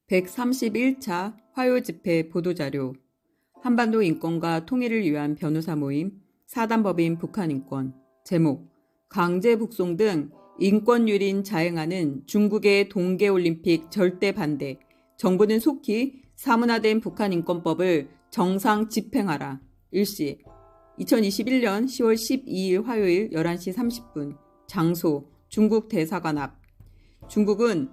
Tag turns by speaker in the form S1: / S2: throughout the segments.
S1: 131차 화요집회 보도자료. 한반도 인권과 통일을 위한 변호사 모임, 사단법인 북한인권. 제목, 강제 북송 등 인권유린 자행하는 중국의 동계올림픽 절대 반대. 정부는 속히 사문화된 북한인권법을 정상 집행하라. 일시. 2021년 10월 12일 화요일 11시 30분. 장소, 중국 대사관 앞. 중국은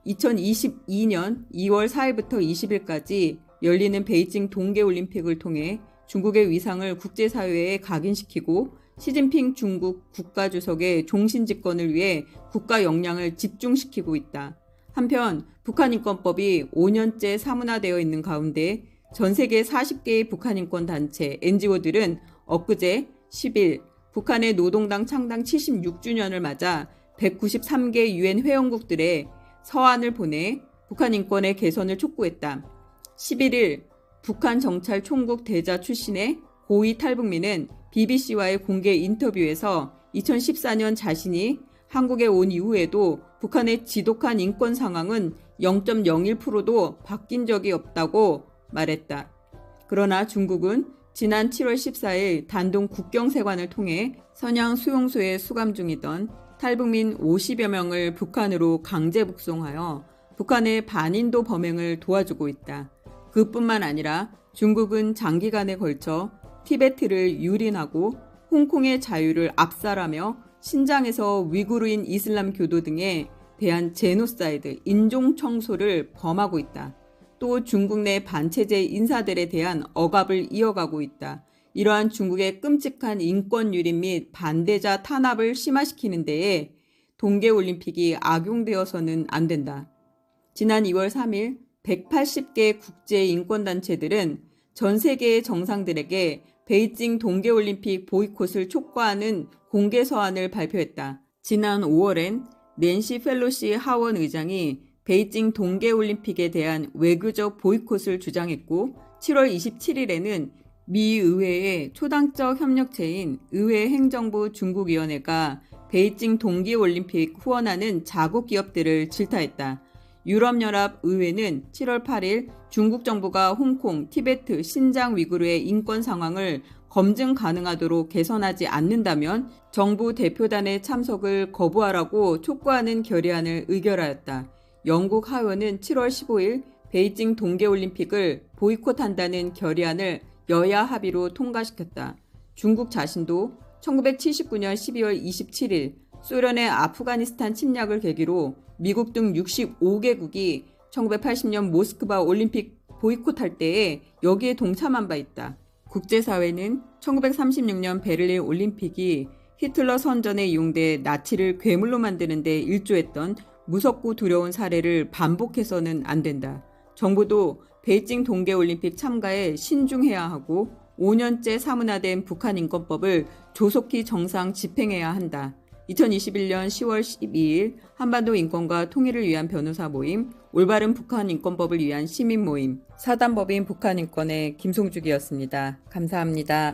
S1: 2022년 2월 4일부터 20일까지 열리는 베이징 동계올림픽을 통해 중국의 위상을 국제사회에 각인시키고 시진핑 중국 국가주석의 종신집권을 위해 국가 역량을 집중시키고 있다. 한편 북한인권법이 5년째 사문화되어 있는 가운데 전 세계 40개의 북한인권단체 NGO들은 엊그제 10일 북한의 노동당 창당 76주년을 맞아 193개 유엔 회원국들의 서한을 보내 북한 인권의 개선을 촉구했다. 11일 북한 정찰 총국 대자 출신의 고위 탈북민은 BBC와의 공개 인터뷰에서 2014년 자신이 한국에 온 이후에도 북한의 지독한 인권 상황은 0.01%도 바뀐 적이 없다고 말했다. 그러나 중국은 지난 7월 14일 단동 국경세관을 통해 선양 수용소에 수감 중이던 탈북민 50여 명을 북한으로 강제 북송하여 북한의 반인도 범행을 도와주고 있다. 그뿐만 아니라 중국은 장기간에 걸쳐 티베트를 유린하고 홍콩의 자유를 압살하며 신장에서 위구르인 이슬람 교도 등에 대한 제노사이드, 인종 청소를 범하고 있다. 또 중국 내 반체제 인사들에 대한 억압을 이어가고 있다. 이러한 중국의 끔찍한 인권 유린 및 반대자 탄압을 심화시키는 데에 동계올림픽이 악용되어서는 안 된다. 지난 2월 3일 180개 국제인권단체들은 전 세계의 정상들에게 베이징 동계올림픽 보이콧을 촉구하는 공개 서한을 발표했다. 지난 5월엔 낸시 펠로시 하원 의장이 베이징 동계올림픽에 대한 외교적 보이콧을 주장했고 7월 27일에는 미 의회의 초당적 협력체인 의회 행정부 중국위원회가 베이징 동계올림픽 후원하는 자국 기업들을 질타했다. 유럽연합 의회는 7월 8일 중국 정부가 홍콩, 티베트, 신장 위구르의 인권 상황을 검증 가능하도록 개선하지 않는다면 정부 대표단의 참석을 거부하라고 촉구하는 결의안을 의결하였다. 영국 하원은 7월 15일 베이징 동계올림픽을 보이콧한다는 결의안을 여야 합의로 통과시켰다. 중국 자신도 1979년 12월 27일 소련의 아프가니스탄 침략을 계기로 미국 등 65개국이 1980년 모스크바 올림픽 보이콧할 때에 여기에 동참한 바 있다. 국제사회는 1936년 베를린 올림픽이 히틀러 선전에 이용돼 나치를 괴물로 만드는 데 일조했던 무섭고 두려운 사례를 반복해서는 안 된다. 정부도 베이징 동계올림픽 참가에 신중해야 하고 5년째 사문화된 북한인권법을 조속히 정상 집행해야 한다. 2021년 10월 12일 한반도 인권과 통일을 위한 변호사 모임, 올바른 북한인권법을 위한 시민 모임, 사단법인 북한인권의 김송죽이었습니다. 감사합니다.